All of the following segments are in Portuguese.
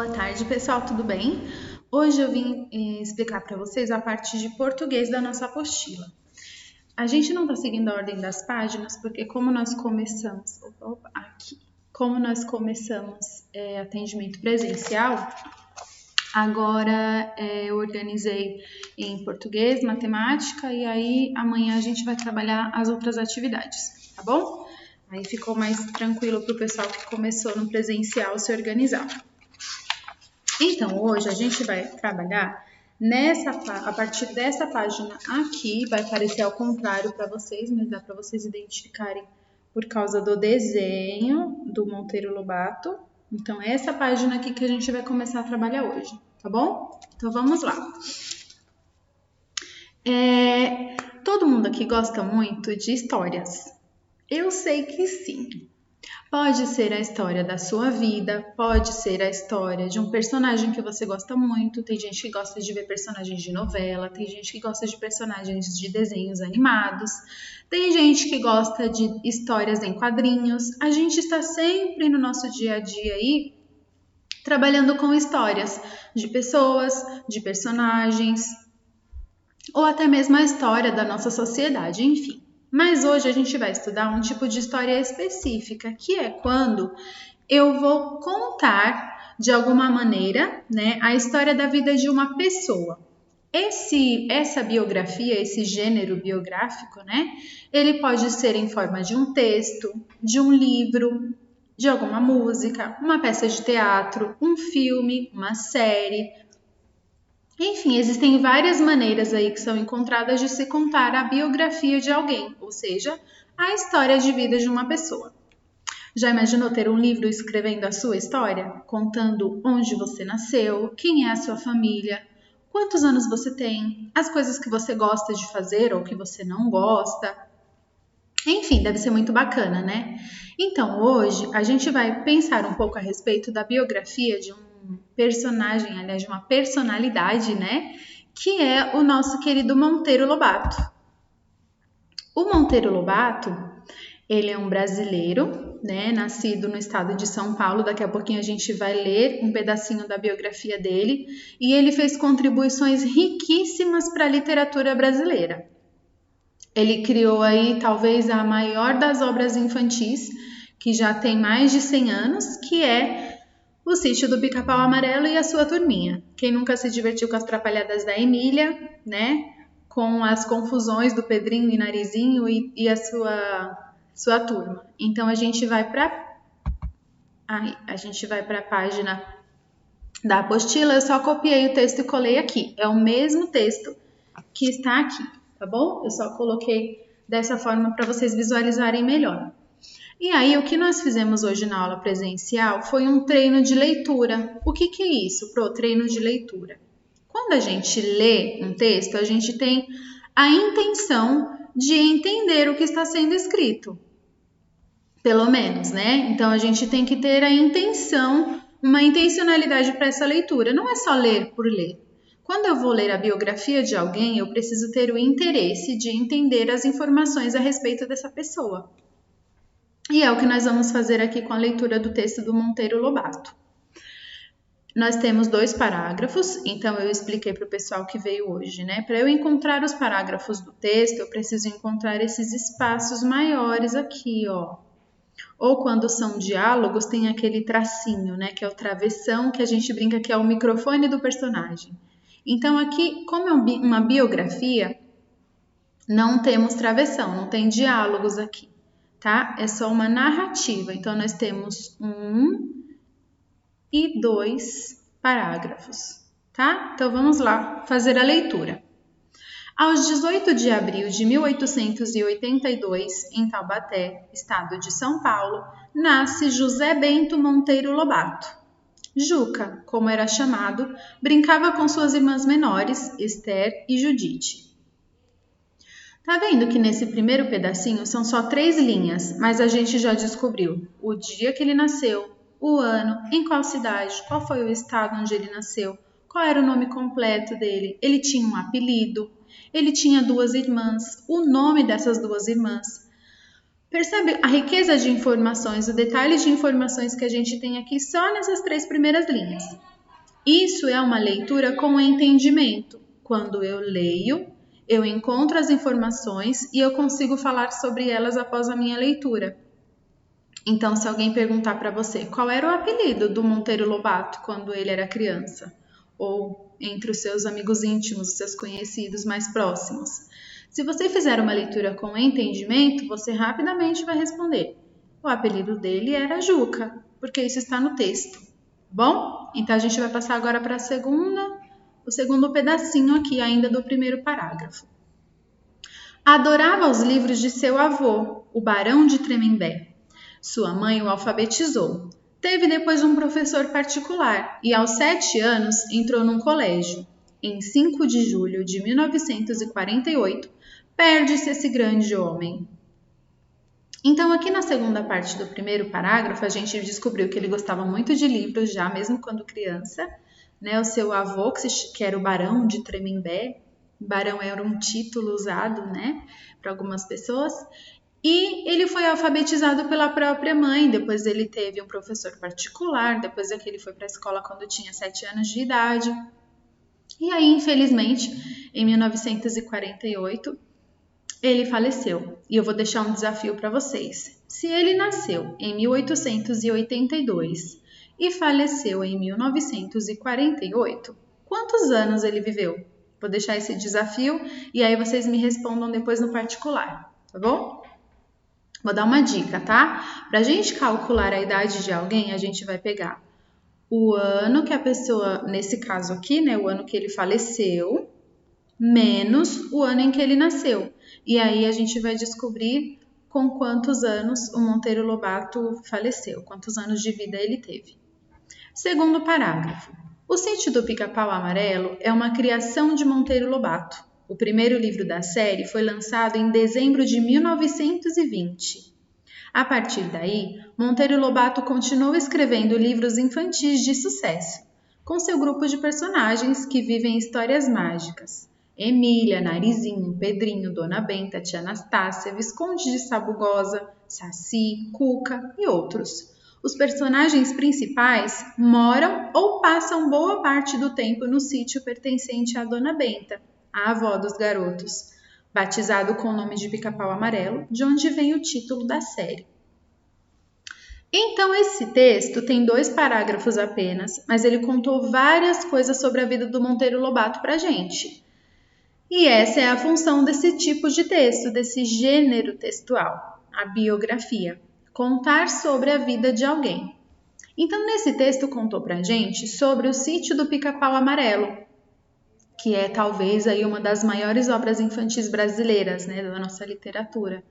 Boa tarde, pessoal, tudo bem? Hoje eu vim explicar para vocês a parte de português da nossa apostila. A gente não está seguindo a ordem das páginas porque como nós começamos atendimento presencial, agora eu organizei em português, matemática e aí amanhã a gente vai trabalhar as outras atividades, tá bom? Aí ficou mais tranquilo para o pessoal que começou no presencial se organizar. Então, hoje a gente vai trabalhar a partir dessa página aqui, vai aparecer ao contrário para vocês, mas dá para vocês identificarem por causa do desenho do Monteiro Lobato. Então, é essa página aqui que a gente vai começar a trabalhar hoje, tá bom? Então, vamos lá. Todo mundo aqui gosta muito de histórias. Eu sei que sim. Pode ser a história da sua vida, pode ser a história de um personagem que você gosta muito. Tem gente que gosta de ver personagens de novela, tem gente que gosta de personagens de desenhos animados, tem gente que gosta de histórias em quadrinhos. A gente está sempre no nosso dia a dia aí trabalhando com histórias de pessoas, de personagens, ou até mesmo a história da nossa sociedade, enfim. Mas hoje a gente vai estudar um tipo de história específica, que é quando eu vou contar, de alguma maneira, né, a história da vida de uma pessoa. Essa biografia, esse gênero biográfico, né, ele pode ser em forma de um texto, de um livro, de alguma música, uma peça de teatro, um filme, uma série. Enfim, existem várias maneiras aí que são encontradas de se contar a biografia de alguém, ou seja, a história de vida de uma pessoa. Já imaginou ter um livro escrevendo a sua história? Contando onde você nasceu, quem é a sua família, quantos anos você tem, as coisas que você gosta de fazer ou que você não gosta. Enfim, deve ser muito bacana, né? Então, hoje a gente vai pensar um pouco a respeito da biografia de um personagem, aliás, de uma personalidade, né? Que é o nosso querido Monteiro Lobato. O Monteiro Lobato, ele é um brasileiro, né? Nascido no estado de São Paulo. Daqui a pouquinho a gente vai ler um pedacinho da biografia dele. E ele fez contribuições riquíssimas para a literatura brasileira. Ele criou aí talvez a maior das obras infantis, que já tem mais de 100 anos, que é O Sítio do Pica-Pau Amarelo e a Sua Turminha. Quem nunca se divertiu com as trapalhadas da Emília, né? Com as confusões do Pedrinho e Narizinho e a sua turma. Então a gente vai para a página da apostila. Eu só copiei o texto e colei aqui. É o mesmo texto que está aqui, tá bom? Eu só coloquei dessa forma para vocês visualizarem melhor. E aí, o que nós fizemos hoje na aula presencial foi um treino de leitura. O que é isso, Pro? Treino de leitura. Quando a gente lê um texto, a gente tem a intenção de entender o que está sendo escrito. Pelo menos, né? Então, a gente tem que ter a intenção, uma intencionalidade para essa leitura. Não é só ler por ler. Quando eu vou ler a biografia de alguém, eu preciso ter o interesse de entender as informações a respeito dessa pessoa. E é o que nós vamos fazer aqui com a leitura do texto do Monteiro Lobato. Nós temos 2 parágrafos, então eu expliquei para o pessoal que veio hoje, né? Para eu encontrar os parágrafos do texto, eu preciso encontrar esses espaços maiores aqui, ó. Ou quando são diálogos, tem aquele tracinho, né? Que é o travessão, que a gente brinca que é o microfone do personagem. Então aqui, como é uma biografia, não temos travessão, não tem diálogos aqui. Tá? É só uma narrativa. Então, nós temos 1 e 2 parágrafos, tá? Então, vamos lá fazer a leitura. Aos 18 de abril de 1882, em Taubaté, estado de São Paulo, nasce José Bento Monteiro Lobato. Juca, como era chamado, brincava com suas irmãs menores, Esther e Judite. Tá vendo que nesse primeiro pedacinho são só 3 linhas, mas a gente já descobriu o dia que ele nasceu, o ano, em qual cidade, qual foi o estado onde ele nasceu, qual era o nome completo dele, ele tinha um apelido, ele tinha 2 irmãs, o nome dessas 2 irmãs. Percebe a riqueza de informações, o detalhe de informações que a gente tem aqui só nessas 3 primeiras linhas. Isso é uma leitura com entendimento. Quando eu leio, eu encontro as informações e eu consigo falar sobre elas após a minha leitura. Então, se alguém perguntar para você qual era o apelido do Monteiro Lobato quando ele era criança, ou entre os seus amigos íntimos, os seus conhecidos mais próximos, se você fizer uma leitura com entendimento, você rapidamente vai responder: o apelido dele era Juca, porque isso está no texto. Bom, então a gente vai passar agora para o segundo pedacinho aqui ainda do primeiro parágrafo. Adorava os livros de seu avô, o Barão de Tremembé. Sua mãe o alfabetizou. Teve depois um professor particular e aos 7 anos entrou num colégio. Em 5 de julho de 1948, perde-se esse grande homem. Então, aqui na segunda parte do primeiro parágrafo, a gente descobriu que ele gostava muito de livros já, mesmo quando criança. Né? O seu avô, que era o Barão de Tremembé, Barão era um título usado, né, para algumas pessoas. E ele foi alfabetizado pela própria mãe, depois ele teve um professor particular, depois é que ele foi para a escola quando tinha 7 anos de idade. E aí, infelizmente, em 1948, ele faleceu. E eu vou deixar um desafio para vocês. Se ele nasceu em 1882 e faleceu em 1948, quantos anos ele viveu? Vou deixar esse desafio e aí vocês me respondam depois no particular, tá bom? Vou dar uma dica, tá? Para a gente calcular a idade de alguém, a gente vai pegar o ano que a pessoa, nesse caso aqui, né, o ano que ele faleceu, menos o ano em que ele nasceu. E aí a gente vai descobrir com quantos anos o Monteiro Lobato faleceu, quantos anos de vida ele teve. Segundo parágrafo. O Sítio do Pica-Pau Amarelo é uma criação de Monteiro Lobato. O primeiro livro da série foi lançado em dezembro de 1920. A partir daí, Monteiro Lobato continuou escrevendo livros infantis de sucesso, com seu grupo de personagens que vivem histórias mágicas. Emília, Narizinho, Pedrinho, Dona Benta, Tia Anastácia, Visconde de Sabugosa, Saci, Cuca e outros. Os personagens principais moram ou passam boa parte do tempo no sítio pertencente à Dona Benta, a avó dos garotos, batizado com o nome de Pica-Pau Amarelo, de onde vem o título da série. Então, esse texto tem 2 parágrafos apenas, mas ele contou várias coisas sobre a vida do Monteiro Lobato pra gente. E essa é a função desse tipo de texto, desse gênero textual, a biografia, contar sobre a vida de alguém. Então, nesse texto contou pra gente sobre o Sítio do Pica-Pau Amarelo, que é talvez aí uma das maiores obras infantis brasileiras, né, da nossa literatura.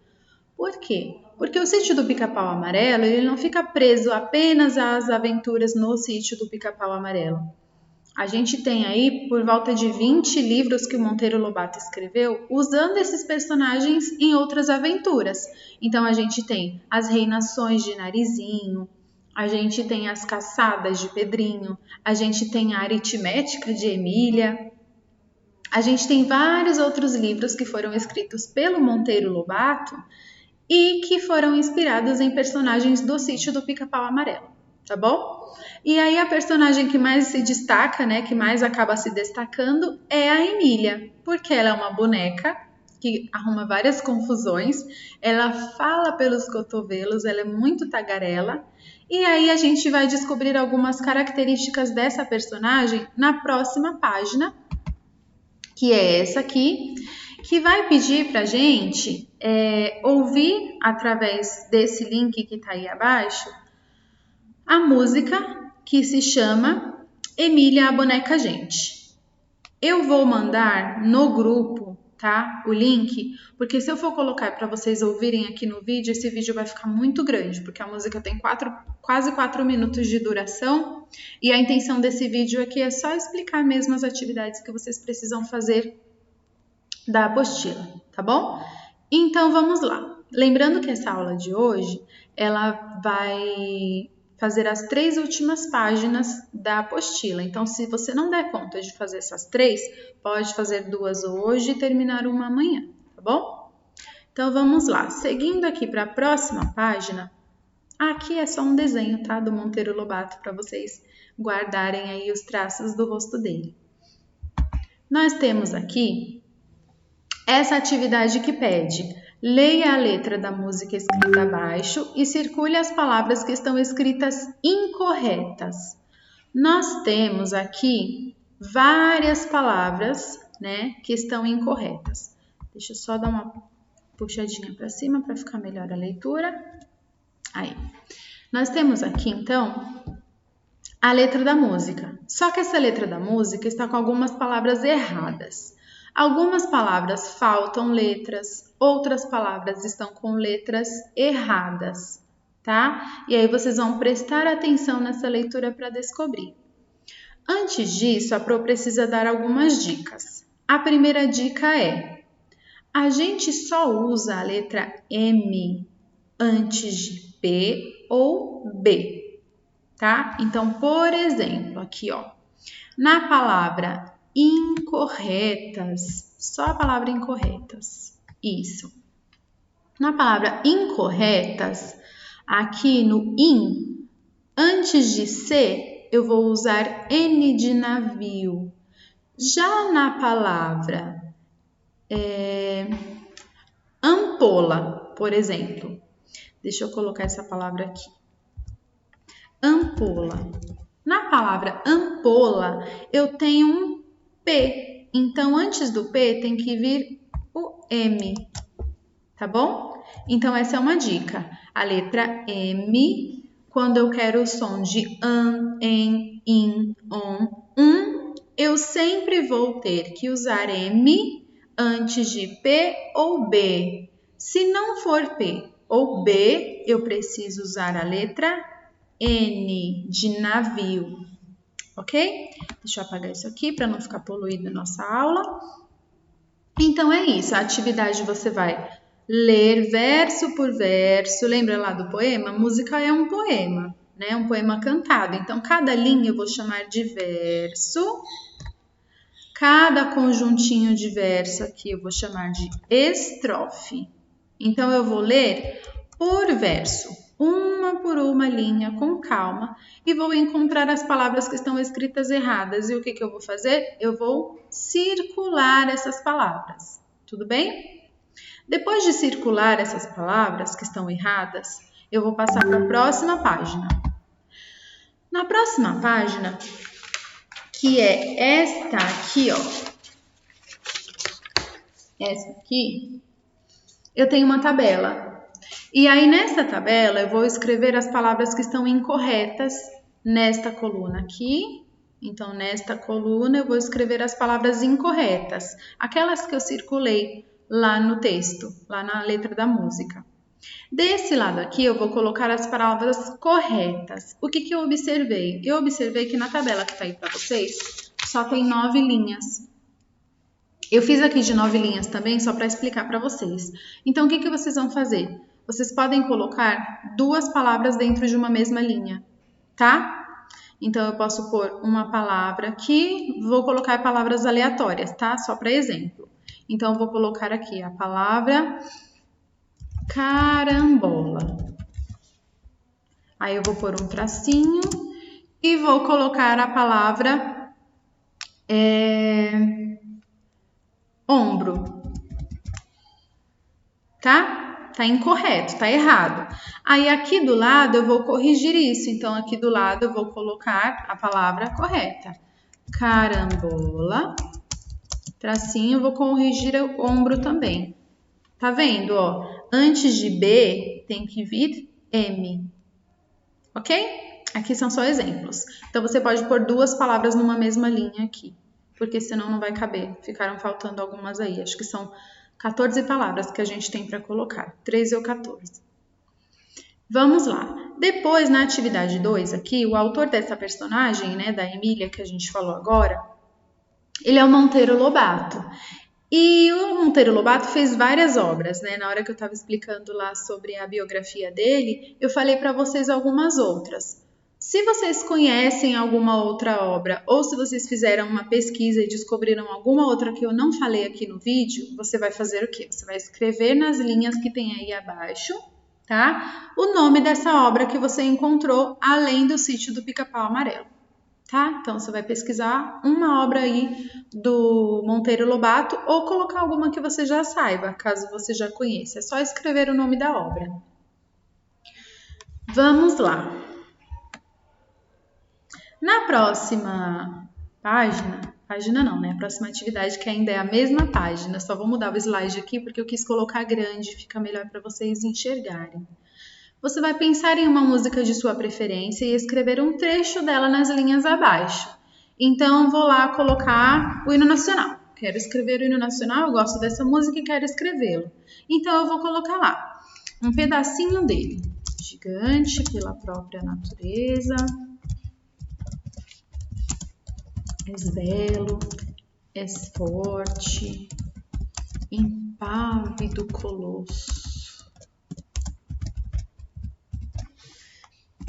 Por quê? Porque o Sítio do Pica-Pau Amarelo, ele não fica preso apenas às aventuras no Sítio do Pica-Pau Amarelo. A gente tem aí por volta de 20 livros que o Monteiro Lobato escreveu usando esses personagens em outras aventuras. Então a gente tem as reinações de Narizinho, a gente tem as caçadas de Pedrinho, a gente tem a aritmética de Emília. A gente tem vários outros livros que foram escritos pelo Monteiro Lobato e que foram inspirados em personagens do Sítio do Pica-Pau Amarelo, tá bom? E aí a personagem que mais se destaca, né, que mais acaba se destacando é a Emília, porque ela é uma boneca que arruma várias confusões, ela fala pelos cotovelos, ela é muito tagarela, e aí a gente vai descobrir algumas características dessa personagem na próxima página, que é essa aqui, que vai pedir pra gente ouvir através desse link que tá aí abaixo, a música que se chama Emília a Boneca Gente. Eu vou mandar no grupo, tá, o link, porque se eu for colocar para vocês ouvirem aqui no vídeo, esse vídeo vai ficar muito grande, porque a música tem quase 4 minutos de duração, e a intenção desse vídeo aqui é só explicar mesmo as atividades que vocês precisam fazer da apostila, tá bom? Então vamos lá. Lembrando que essa aula de hoje, ela vai fazer as 3 últimas páginas da apostila. Então, se você não der conta de fazer essas 3, pode fazer 2 hoje e terminar uma amanhã, tá bom? Então, vamos lá. Seguindo aqui para a próxima página, aqui é só um desenho, tá? Do Monteiro Lobato para vocês guardarem aí os traços do rosto dele. Nós temos aqui essa atividade que pede: leia a letra da música escrita abaixo e circule as palavras que estão escritas incorretas. Nós temos aqui várias palavras, né, que estão incorretas. Deixa eu só dar uma puxadinha para cima para ficar melhor a leitura. Aí. Nós temos aqui, então, a letra da música. Só que essa letra da música está com algumas palavras erradas. Algumas palavras faltam letras, outras palavras estão com letras erradas, tá? E aí vocês vão prestar atenção nessa leitura para descobrir. Antes disso, a Pro precisa dar algumas dicas. A primeira dica é: a gente só usa a letra M antes de P ou B, tá? Então, por exemplo, aqui, ó, na palavra incorretas, só a palavra incorretas, isso. Na palavra incorretas, aqui no in, antes de C, eu vou usar N de navio. Já na palavra ampola, por exemplo, deixa eu colocar essa palavra aqui. Ampola. Na palavra ampola, eu tenho um P. Então, antes do P, tem que vir o M. Tá bom? Então, essa é uma dica. A letra M, quando eu quero o som de an, en, in, on, eu sempre vou ter que usar M antes de P ou B. Se não for P ou B, eu preciso usar a letra N de navio, ok? Deixa eu apagar isso aqui para não ficar poluída a nossa aula. Então é isso, a atividade você vai ler verso por verso. Lembra lá do poema? Música é um poema, né? Um poema cantado. Então cada linha eu vou chamar de verso. Cada conjuntinho de verso aqui eu vou chamar de estrofe. Então eu vou ler por verso, uma por uma linha, com calma, e vou encontrar as palavras que estão escritas erradas. E o que eu vou fazer? Eu vou circular essas palavras, tudo bem? Depois de circular essas palavras que estão erradas, eu vou passar para a próxima página. Na próxima página, que é esta aqui, ó, essa aqui, eu tenho uma tabela. E aí, nessa tabela, eu vou escrever as palavras que estão incorretas nesta coluna aqui. Então, nesta coluna, eu vou escrever as palavras incorretas, aquelas que eu circulei lá no texto, lá na letra da música. Desse lado aqui, eu vou colocar as palavras corretas. O que eu observei? Eu observei que na tabela que está aí para vocês, só tem 9 linhas. Eu fiz aqui de 9 linhas também, só para explicar para vocês. Então, o que vocês vão fazer? Vocês podem colocar 2 palavras dentro de uma mesma linha, tá? Então, eu posso pôr uma palavra aqui, vou colocar palavras aleatórias, tá? Só para exemplo. Então, eu vou colocar aqui a palavra carambola. Aí, eu vou pôr um tracinho e vou colocar a palavra ombro. Tá? Tá incorreto, tá errado. Aí, aqui do lado, eu vou corrigir isso. Então, aqui do lado, eu vou colocar a palavra correta. Carambola. Tracinho, eu vou corrigir o ombro também. Tá vendo, ó? Antes de B, tem que vir M. Ok? Aqui são só exemplos. Então, você pode pôr 2 palavras numa mesma linha aqui, porque senão não vai caber. Ficaram faltando algumas aí. Acho que são 14 palavras que a gente tem para colocar. 13 ou 14. Vamos lá. Depois, na atividade 2 aqui, o autor dessa personagem, né, da Emília, que a gente falou agora, ele é o Monteiro Lobato. E o Monteiro Lobato fez várias obras, né? Na hora que eu estava explicando lá sobre a biografia dele, eu falei para vocês algumas outras. Se vocês conhecem alguma outra obra, ou se vocês fizeram uma pesquisa e descobriram alguma outra que eu não falei aqui no vídeo, você vai fazer o quê? Você vai escrever nas linhas que tem aí abaixo, tá? O nome dessa obra que você encontrou, além do Sítio do Pica-Pau Amarelo, tá? Então, você vai pesquisar uma obra aí do Monteiro Lobato ou colocar alguma que você já saiba, caso você já conheça. É só escrever o nome da obra. Vamos lá. Na próxima página não, né? A próxima atividade que ainda é a mesma página, só vou mudar o slide aqui porque eu quis colocar grande, fica melhor para vocês enxergarem. Você vai pensar em uma música de sua preferência e escrever um trecho dela nas linhas abaixo. Então, eu vou lá colocar o hino nacional. Quero escrever o hino nacional, eu gosto dessa música e quero escrevê-lo. Então, eu vou colocar lá um pedacinho dele. Gigante pela própria natureza, és belo, és forte, impávido colosso.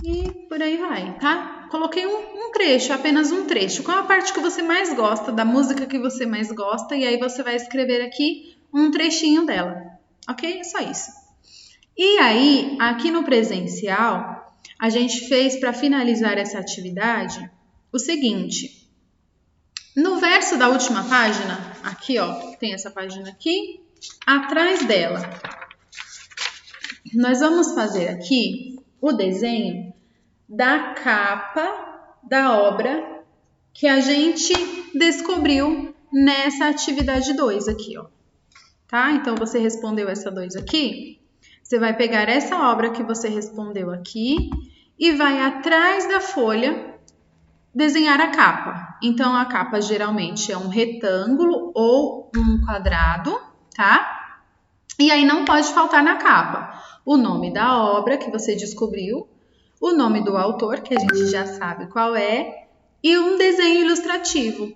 E por aí vai, tá? Coloquei um trecho, apenas um trecho. Qual a parte que você mais gosta, da música que você mais gosta? E aí você vai escrever aqui um trechinho dela, ok? É só isso. E aí, aqui no presencial, a gente fez para finalizar essa atividade o seguinte. No verso da última página, aqui ó, tem essa página aqui, atrás dela, nós vamos fazer aqui o desenho da capa da obra que a gente descobriu nessa atividade 2 aqui, ó. Tá? Então, você respondeu essa 2 aqui, você vai pegar essa obra que você respondeu aqui e vai atrás da folha desenhar a capa. Então, a capa geralmente é um retângulo ou um quadrado, tá? E aí não pode faltar na capa o nome da obra que você descobriu, o nome do autor, que a gente já sabe qual é, e um desenho ilustrativo.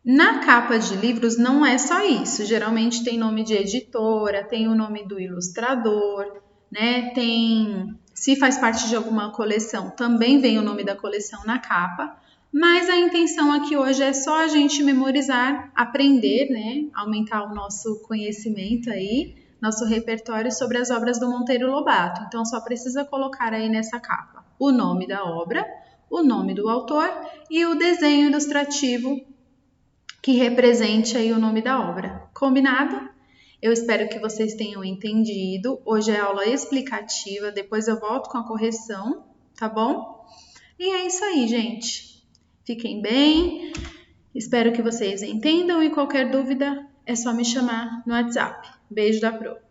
Na capa de livros não é só isso, geralmente tem nome de editora, tem o nome do ilustrador, né? Se faz parte de alguma coleção, também vem o nome da coleção na capa, mas a intenção aqui hoje é só a gente memorizar, aprender, né? Aumentar o nosso conhecimento aí, nosso repertório sobre as obras do Monteiro Lobato. Então, só precisa colocar aí nessa capa o nome da obra, o nome do autor e o desenho ilustrativo que represente aí o nome da obra. Combinado? Eu espero que vocês tenham entendido. Hoje é aula explicativa, depois eu volto com a correção, tá bom? E é isso aí, gente. Fiquem bem. Espero que vocês entendam e qualquer dúvida é só me chamar no WhatsApp. Beijo da Pro.